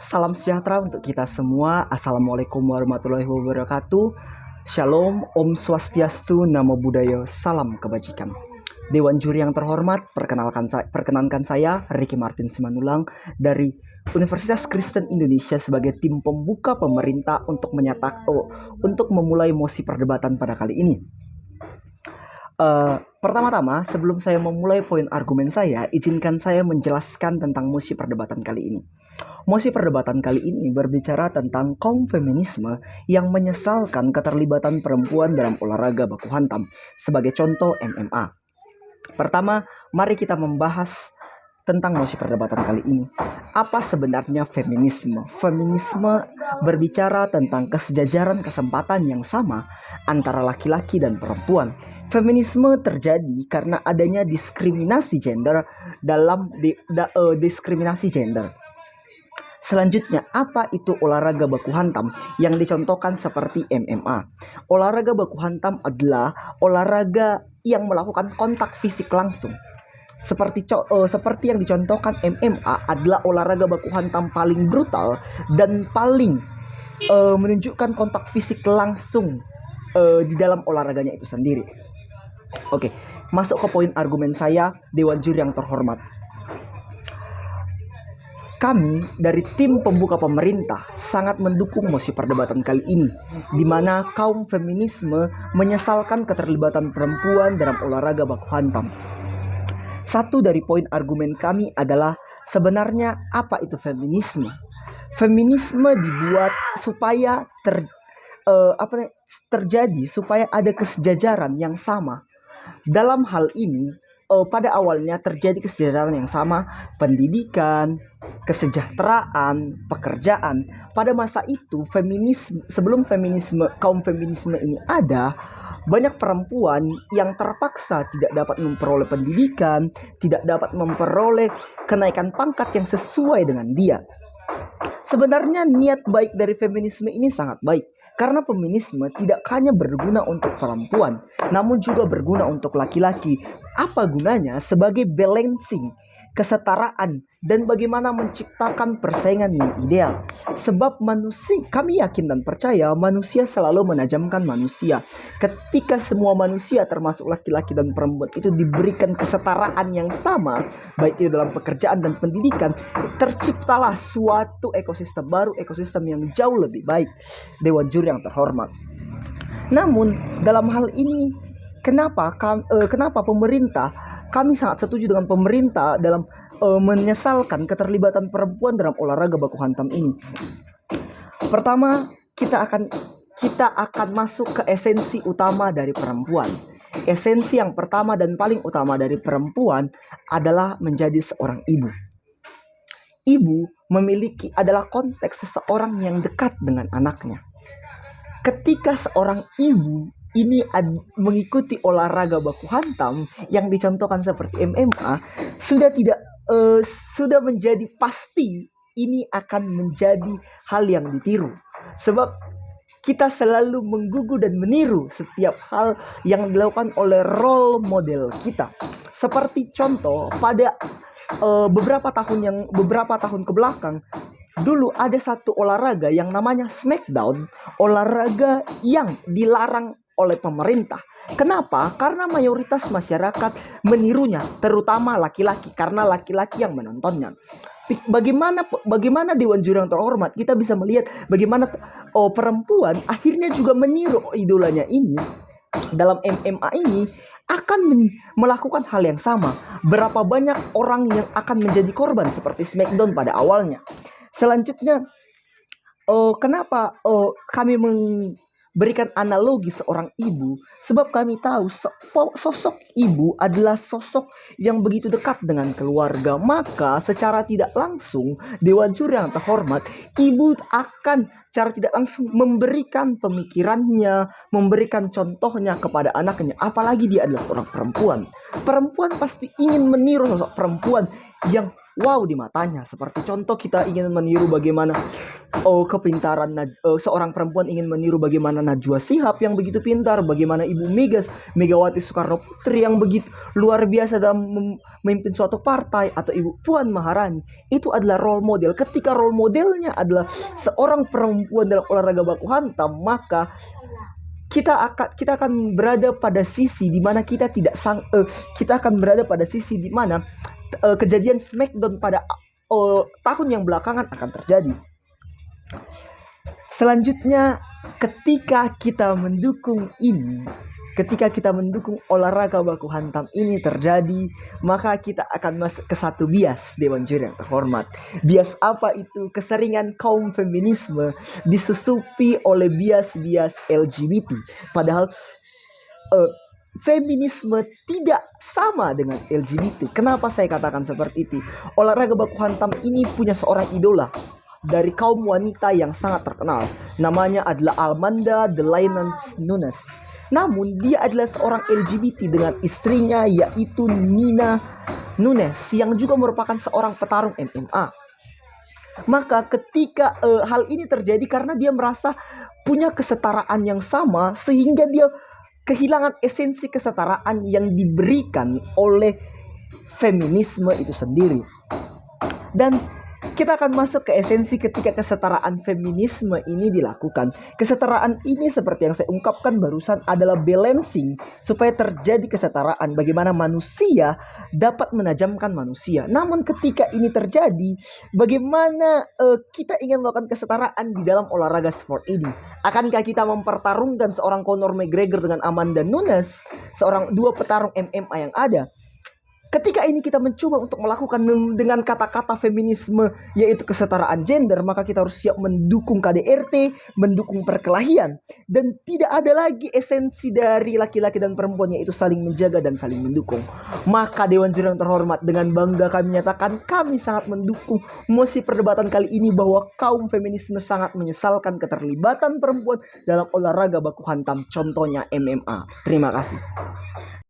Salam sejahtera untuk kita semua. Assalamualaikum warahmatullahi wabarakatuh. Shalom, Om Swastiastu, Namo Buddhaya, salam kebajikan. Dewan juri yang terhormat, perkenankan saya Ricky Martin Simanulang dari Universitas Kristen Indonesia sebagai tim pembuka pemerintah untuk memulai mosi perdebatan pada kali ini. Pertama-tama, sebelum saya memulai poin argumen saya, izinkan saya menjelaskan tentang mosi perdebatan kali ini. Mosi perdebatan kali ini berbicara tentang kaum feminisme yang menyesalkan keterlibatan perempuan dalam olahraga baku hantam, sebagai contoh MMA. Pertama, mari kita membahas tentang mosi perdebatan kali ini. Apa sebenarnya feminisme? Feminisme berbicara tentang kesejajaran kesempatan yang sama antara laki-laki dan perempuan. Feminisme terjadi karena adanya diskriminasi gender diskriminasi gender. Selanjutnya, apa itu olahraga baku hantam yang dicontohkan seperti MMA? Olahraga baku hantam adalah olahraga yang melakukan kontak fisik langsung. Seperti yang dicontohkan MMA adalah olahraga baku hantam paling brutal dan paling menunjukkan kontak fisik langsung di dalam olahraganya itu sendiri. Oke, masuk ke poin argumen saya, Dewan Juri yang terhormat. Kami dari tim pembuka pemerintah sangat mendukung mosi perdebatan kali ini, di mana kaum feminisme menyesalkan keterlibatan perempuan dalam olahraga baku hantam. Satu dari poin argumen kami adalah sebenarnya apa itu feminisme? Feminisme dibuat supaya terjadi supaya ada kesejajaran yang sama. Dalam hal ini, pada awalnya terjadi kesejajaran yang sama, pendidikan, kesejahteraan, pekerjaan. Pada masa itu, sebelum kaum feminisme ini ada, banyak perempuan yang terpaksa tidak dapat memperoleh pendidikan, tidak dapat memperoleh kenaikan pangkat yang sesuai dengan dia. Sebenarnya niat baik dari feminisme ini sangat baik. Karena feminisme tidak hanya berguna untuk perempuan, namun juga berguna untuk laki-laki. Apa gunanya? Sebagai balancing, kesetaraan, dan bagaimana menciptakan persaingan yang ideal. Sebab kami yakin dan percaya manusia selalu menajamkan manusia. Ketika semua manusia termasuk laki-laki dan perempuan itu diberikan kesetaraan yang sama, baik itu dalam pekerjaan dan pendidikan, terciptalah suatu ekosistem baru, ekosistem yang jauh lebih baik. Dewan juri yang terhormat. Namun dalam hal ini kenapa pemerintah, kami sangat setuju dengan pemerintah dalam menyesalkan keterlibatan perempuan dalam olahraga baku hantam ini. Pertama, kita akan masuk ke esensi utama dari perempuan. Esensi yang pertama dan paling utama dari perempuan adalah menjadi seorang ibu. Ibu adalah konteks seseorang yang dekat dengan anaknya. Ketika seorang ibu ini mengikuti olahraga baku hantam yang dicontohkan seperti MMA, sudah menjadi pasti ini akan menjadi hal yang ditiru. Sebab kita selalu menggugu dan meniru setiap hal yang dilakukan oleh role model kita. Seperti contoh, pada beberapa tahun ke belakang, dulu ada satu olahraga yang namanya Smackdown, olahraga yang dilarang oleh pemerintah. Kenapa? Karena mayoritas masyarakat menirunya, terutama laki-laki, karena laki-laki yang menontonnya. Bagaimana Dewan Juri yang terhormat, kita bisa melihat bagaimana perempuan akhirnya juga meniru idolanya ini. Dalam MMA ini akan melakukan hal yang sama. Berapa banyak orang yang akan menjadi korban seperti Smackdown pada awalnya. Selanjutnya, kenapa kami memberikan analogi seorang ibu? Sebab kami tahu sosok ibu adalah sosok yang begitu dekat dengan keluarga. Maka secara tidak langsung, Dewan Juri yang terhormat, ibu akan secara tidak langsung memberikan pemikirannya, memberikan contohnya kepada anaknya. Apalagi dia adalah seorang perempuan. Perempuan pasti ingin meniru sosok perempuan yang wow di matanya. Seperti contoh kita ingin meniru bagaimana kepintaran seorang perempuan ingin meniru bagaimana Najwa Shihab yang begitu pintar, bagaimana Ibu Megawati Soekarno Putri yang begitu luar biasa dalam memimpin suatu partai, atau Ibu Puan Maharani. Itu adalah role model. Ketika role modelnya adalah seorang perempuan dalam olahraga baku hantam, maka kita akan berada pada sisi di mana kita akan berada pada sisi di mana kejadian Smackdown pada tahun yang belakangan akan terjadi. Selanjutnya, ketika kita mendukung olahraga baku hantam ini terjadi, maka kita akan masuk ke satu bias, Dewan Juri yang terhormat. Bias apa itu? Keseringan kaum feminisme disusupi oleh bias-bias LGBT. Padahal feminisme tidak sama dengan LGBT. Kenapa saya katakan seperti itu? Olahraga baku hantam ini punya seorang idola dari kaum wanita yang sangat terkenal. Namanya adalah Amanda the Lioness Nunes. Namun dia adalah seorang LGBT dengan istrinya, yaitu Nina Nunes, yang juga merupakan seorang petarung MMA. Maka ketika hal ini terjadi karena dia merasa punya kesetaraan yang sama, sehingga dia kehilangan esensi kesetaraan yang diberikan oleh feminisme itu sendiri. Dan kita akan masuk ke esensi ketika kesetaraan feminisme ini dilakukan. Kesetaraan ini seperti yang saya ungkapkan barusan adalah balancing supaya terjadi kesetaraan. Bagaimana manusia dapat menajamkan manusia. Namun ketika ini terjadi, bagaimana kita ingin melakukan kesetaraan di dalam olahraga sport ini? Akankah kita mempertarungkan seorang Conor McGregor dengan Amanda Nunes, dua petarung MMA yang ada? Ketika ini kita mencoba untuk melakukan dengan kata-kata feminisme, yaitu kesetaraan gender, maka kita harus siap mendukung KDRT, mendukung perkelahian. Dan tidak ada lagi esensi dari laki-laki dan perempuan, yaitu saling menjaga dan saling mendukung. Maka Dewan Juri yang terhormat, dengan bangga kami menyatakan kami sangat mendukung mosi perdebatan kali ini bahwa kaum feminisme sangat menyesalkan keterlibatan perempuan dalam olahraga baku hantam, contohnya MMA. Terima kasih.